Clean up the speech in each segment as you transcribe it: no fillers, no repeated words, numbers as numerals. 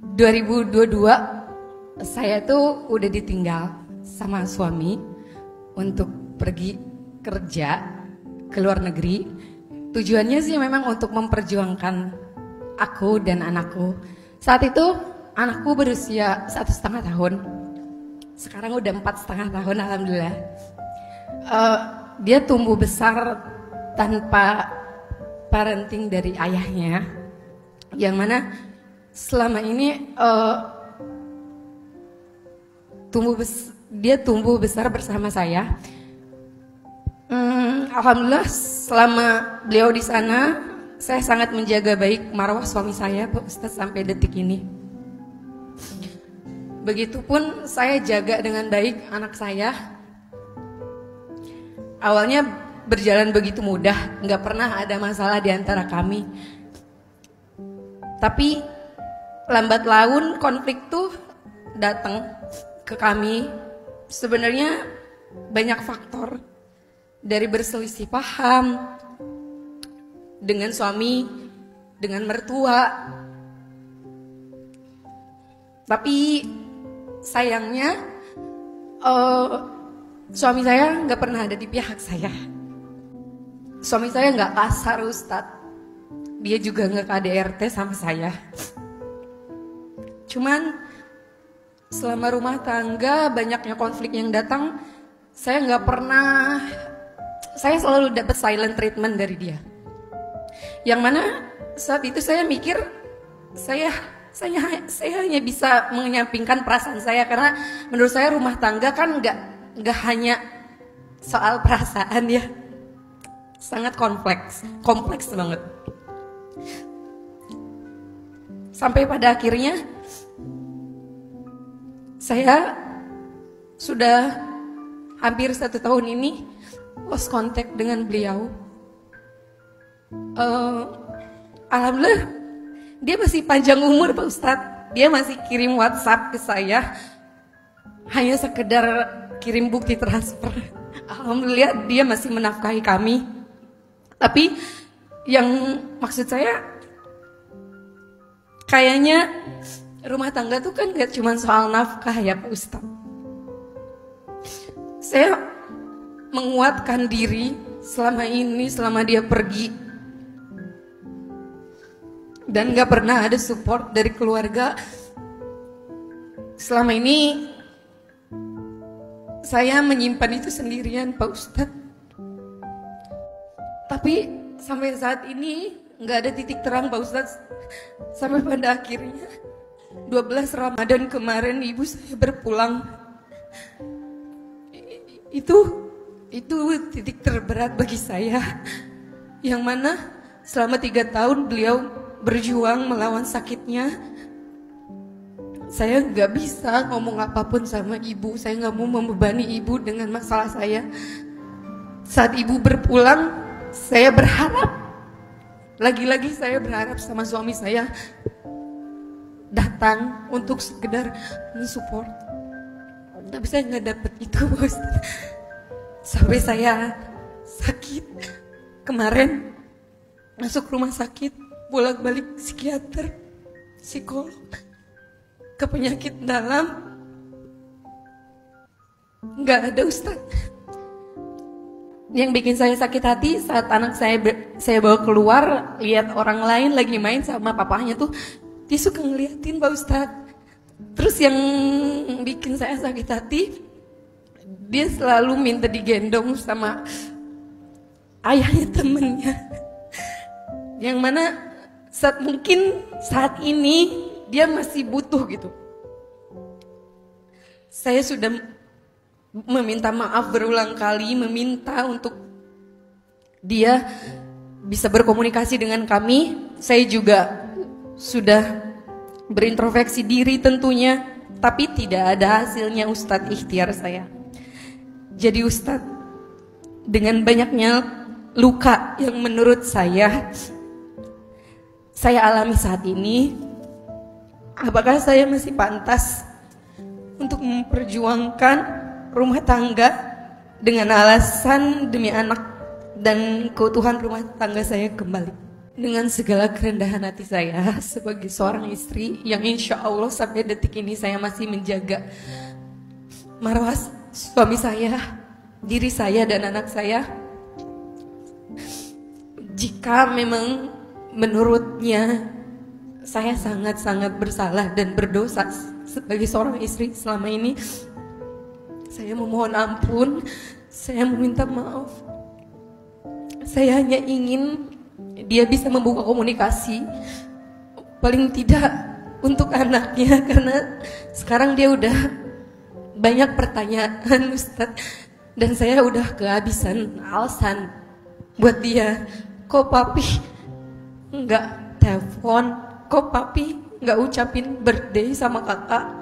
2022 saya tuh udah ditinggal sama suami untuk pergi kerja ke luar negeri. Tujuannya sih memang untuk memperjuangkan aku dan anakku. Saat itu anakku berusia 1,5 tahun. Sekarang udah 4,5 tahun, alhamdulillah. Dia tumbuh besar tanpa parenting dari ayahnya, yang mana selama ini dia tumbuh besar bersama saya. Alhamdulillah selama beliau di sana, saya sangat menjaga baik marwah suami saya, Pak Ustadz, sampai detik ini. Begitupun saya jaga dengan baik anak saya. Awalnya berjalan begitu mudah, nggak pernah ada masalah di antara kami. Tapi lambat laun konflik tuh datang ke kami. Sebenarnya banyak faktor, dari berselisih paham dengan suami, dengan mertua. Tapi sayangnya suami saya nggak pernah ada di pihak saya. Suami saya nggak kasar, Ustadz. Dia juga nggak KDRT sama saya. Cuman selama rumah tangga banyaknya konflik yang datang, saya selalu dapat silent treatment dari dia. Yang mana saat itu saya mikir saya hanya bisa menyampingkan perasaan saya, karena menurut saya rumah tangga kan nggak hanya soal perasaan ya, sangat kompleks banget. Sampai pada akhirnya saya sudah hampir 1 tahun ini lost contact dengan beliau. Alhamdulillah dia masih panjang umur, Pak Ustadz. Dia masih kirim WhatsApp ke saya, hanya sekedar kirim bukti transfer. Alhamdulillah dia masih menafkahi kami. Tapi yang maksud saya, kayaknya rumah tangga tuh kan gak cuma soal nafkah ya, Pak Ustadz. Saya menguatkan diri selama ini, selama dia pergi, dan gak pernah ada support dari keluarga. Selama ini saya menyimpan itu sendirian, Pak Ustadz. Tapi sampai saat ini gak ada titik terang, Pak Ustadz. Sampai pada akhirnya 12 Ramadan kemarin ibu saya berpulang. Itu titik terberat bagi saya, yang mana selama 3 tahun beliau berjuang melawan sakitnya. Saya gak bisa ngomong apapun sama ibu. Saya gak mau membebani ibu dengan masalah saya. Saat ibu berpulang, saya berharap, lagi-lagi saya berharap sama suami saya datang untuk sekedar mensupport. Tapi saya gak dapet itu, Bos. Sampai saya sakit kemarin, masuk rumah sakit, bolak-balik psikiater, psikolog, ke penyakit dalam, gak ada, Ustadz. Yang bikin saya sakit hati saat anak saya bawa keluar, lihat orang lain lagi main sama papahnya tuh, dia suka ngeliatin, Pak Ustadz. Terus yang bikin saya sakit hati, dia selalu minta digendong sama ayahnya temennya, yang mana mungkin saat ini dia masih butuh gitu. Saya sudah meminta maaf berulang kali, meminta untuk dia bisa berkomunikasi dengan kami. Saya juga sudah berintrospeksi diri tentunya, tapi tidak ada hasilnya, Ustadz, ikhtiar saya. Jadi Ustadz, dengan banyaknya luka yang menurut saya alami saat ini, apakah saya masih pantas untuk memperjuangkan rumah tangga dengan alasan demi anak dan keutuhan rumah tangga saya kembali? Dengan segala kerendahan hati saya sebagai seorang istri yang insya Allah sampai detik ini saya masih menjaga marwah suami saya, diri saya dan anak saya. Jika memang menurutnya saya sangat-sangat bersalah dan berdosa sebagai seorang istri selama ini, saya memohon ampun, saya meminta maaf. Saya hanya ingin dia bisa membuka komunikasi, paling tidak untuk anaknya, karena sekarang dia udah banyak pertanyaan Ustadz, dan saya udah kehabisan alasan buat dia. Kok papi nggak telepon, kok papi nggak ucapin birthday sama kakak,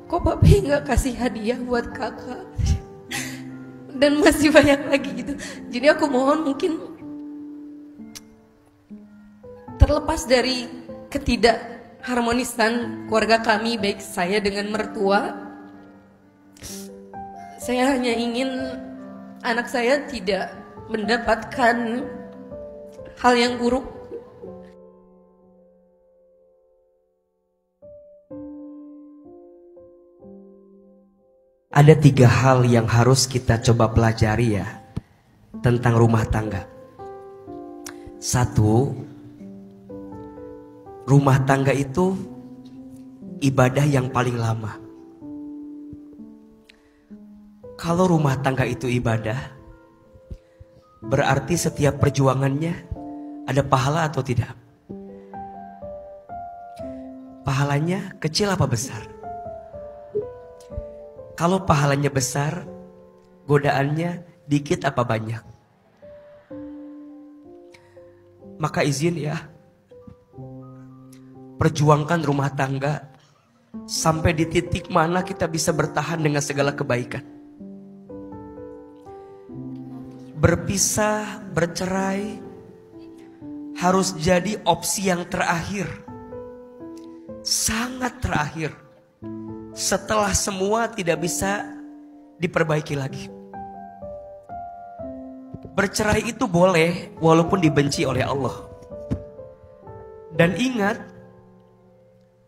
kok papi nggak kasih hadiah buat kakak, dan masih banyak lagi gitu. Jadi aku mohon, mungkin terlepas dari ketidakharmonisan keluarga kami, baik saya dengan mertua, saya hanya ingin anak saya tidak mendapatkan hal yang buruk. Ada 3 hal yang harus kita coba pelajari ya tentang rumah tangga. 1, rumah tangga itu ibadah yang paling lama. Kalau rumah tangga itu ibadah, berarti setiap perjuangannya ada pahala atau tidak? Pahalanya kecil apa besar? Kalau pahalanya besar, godaannya dikit apa banyak? Maka izin ya, perjuangkan rumah tangga sampai di titik mana kita bisa bertahan dengan segala kebaikan. Berpisah, bercerai harus jadi opsi yang terakhir, sangat terakhir, setelah semua tidak bisa diperbaiki lagi. Bercerai itu boleh walaupun dibenci oleh Allah. Dan ingat,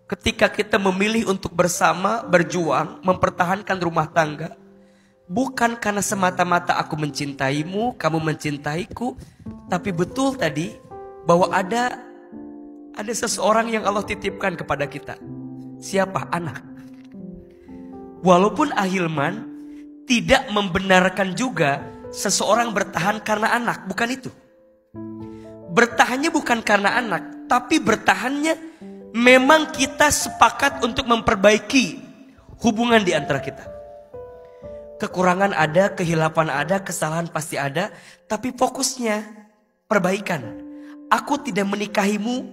ketika kita memilih untuk bersama, berjuang, mempertahankan rumah tangga, bukan karena semata-mata aku mencintaimu, kamu mencintaiku, tapi betul tadi bahwa ada seseorang yang Allah titipkan kepada kita. Siapa? Anak. Walaupun ahilman tidak membenarkan juga seseorang bertahan karena anak, bukan itu. Bertahannya bukan karena anak, tapi bertahannya memang kita sepakat untuk memperbaiki hubungan di antara kita. Kekurangan ada, kehilapan ada, kesalahan pasti ada, tapi fokusnya perbaikan. Aku tidak menikahimu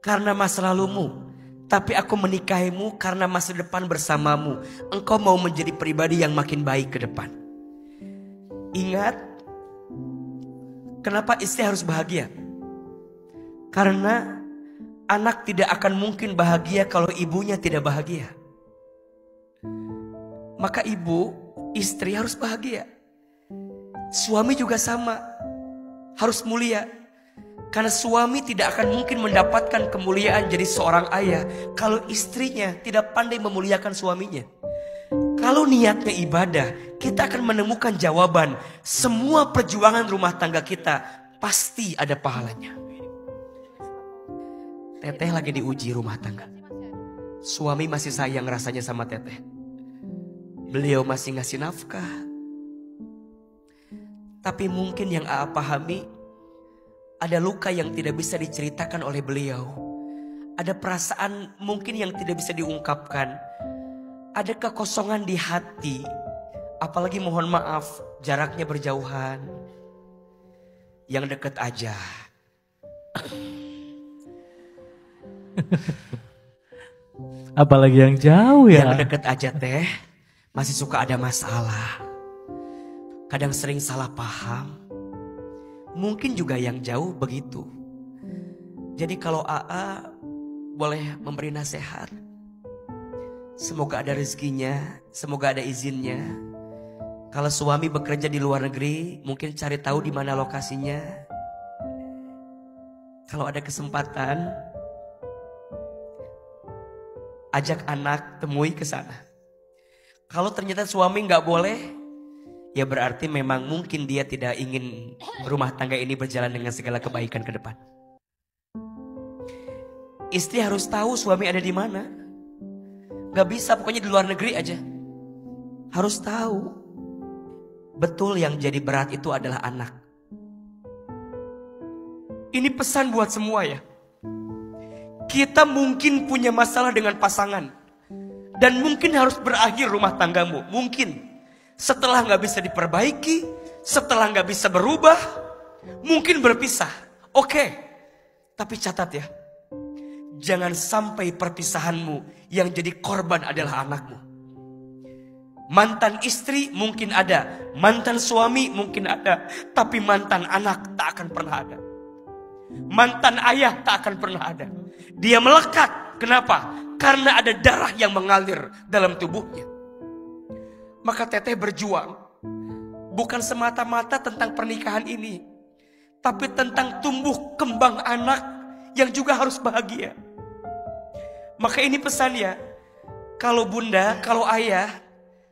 karena masa lalumu, tapi aku menikahimu karena masa depan bersamamu. Engkau mau menjadi pribadi yang makin baik ke depan. Ingat, kenapa istri harus bahagia? Karena anak tidak akan mungkin bahagia kalau ibunya tidak bahagia. Maka ibu, istri harus bahagia. Suami juga sama, harus mulia. Karena suami tidak akan mungkin mendapatkan kemuliaan jadi seorang ayah kalau istrinya tidak pandai memuliakan suaminya. Kalau niatnya ibadah, kita akan menemukan jawaban. Semua perjuangan rumah tangga kita pasti ada pahalanya. Teteh lagi diuji rumah tangga. Suami masih sayang rasanya sama teteh. Beliau masih ngasih nafkah. Tapi mungkin yang Aa pahami, ada luka yang tidak bisa diceritakan oleh beliau. Ada perasaan mungkin yang tidak bisa diungkapkan. Ada kekosongan di hati. Apalagi mohon maaf, jaraknya berjauhan. Yang dekat aja. Apalagi yang jauh ya. Yang dekat aja teh masih suka ada masalah. Kadang sering salah paham. Mungkin juga yang jauh begitu. Jadi kalau AA boleh memberi nasihat, semoga ada rezekinya, semoga ada izinnya. Kalau suami bekerja di luar negeri, mungkin cari tahu di mana lokasinya. Kalau ada kesempatan, ajak anak temui ke sana. Kalau ternyata suami nggak boleh, ya berarti memang mungkin dia tidak ingin rumah tangga ini berjalan dengan segala kebaikan ke depan. Istri harus tahu suami ada di mana. Gak bisa pokoknya di luar negeri aja. Harus tahu. Betul yang jadi berat itu adalah anak. Ini pesan buat semua ya. Kita mungkin punya masalah dengan pasangan. Dan mungkin harus berakhir rumah tanggamu. Mungkin. Setelah gak bisa diperbaiki. Setelah gak bisa berubah. Mungkin berpisah. Oke. Tapi catat ya. Jangan sampai perpisahanmu yang jadi korban adalah anakmu. Mantan istri mungkin ada, mantan suami mungkin ada, tapi mantan anak tak akan pernah ada. Mantan ayah tak akan pernah ada. Dia melekat. Kenapa? Karena ada darah yang mengalir dalam tubuhnya. Maka teteh berjuang bukan semata-mata tentang pernikahan ini, tapi tentang tumbuh kembang anak yang juga harus bahagia. Maka ini pesannya, kalau bunda, kalau ayah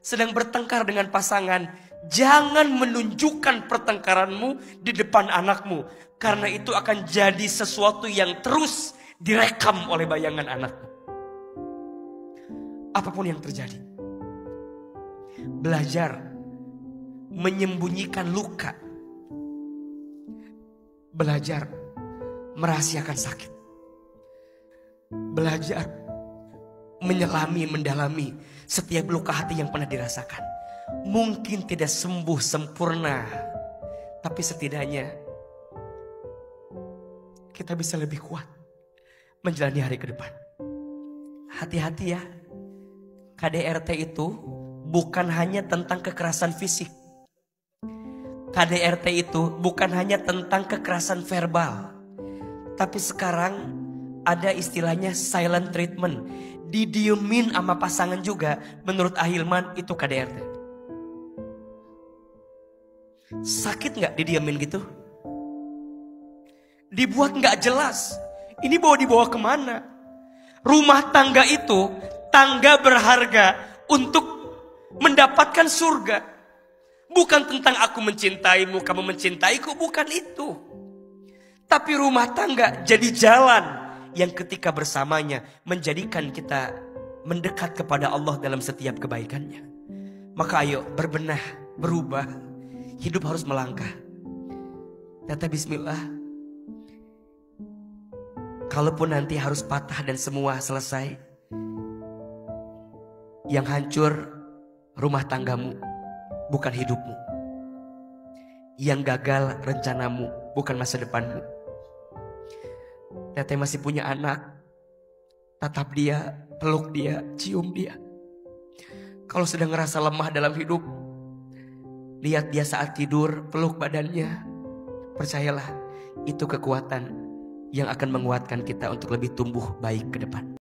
sedang bertengkar dengan pasangan, jangan menunjukkan pertengkaranmu di depan anakmu. Karena itu akan jadi sesuatu yang terus direkam oleh bayangan anakmu. Apapun yang terjadi, belajar menyembunyikan luka. Belajar merahasiakan sakit. Belajar menyelami, mendalami setiap luka hati yang pernah dirasakan. Mungkin tidak sembuh sempurna, tapi setidaknya kita bisa lebih kuat menjalani hari ke depan. Hati-hati ya. KDRT itu bukan hanya tentang kekerasan fisik. KDRT itu bukan hanya tentang kekerasan verbal. Tapi sekarang ada istilahnya silent treatment. Didiemin sama pasangan juga. Menurut Ahilman itu KDRT. Sakit gak didiemin gitu? Dibuat gak jelas. Ini dibawa kemana? Rumah tangga itu tangga berharga untuk mendapatkan surga. Bukan tentang aku mencintaimu, kamu mencintaiku. Bukan itu. Tapi rumah tangga jadi jalan yang ketika bersamanya menjadikan kita mendekat kepada Allah dalam setiap kebaikannya. Maka ayo berbenah, berubah. Hidup harus melangkah. Kata bismillah. Kalaupun nanti harus patah dan semua selesai, yang hancur rumah tanggamu, bukan hidupmu. Yang gagal rencanamu, bukan masa depanmu. Teteh masih punya anak, tatap dia, peluk dia, cium dia. Kalau sedang ngerasa lemah dalam hidup, lihat dia saat tidur, peluk badannya. Percayalah, itu kekuatan yang akan menguatkan kita untuk lebih tumbuh baik ke depan.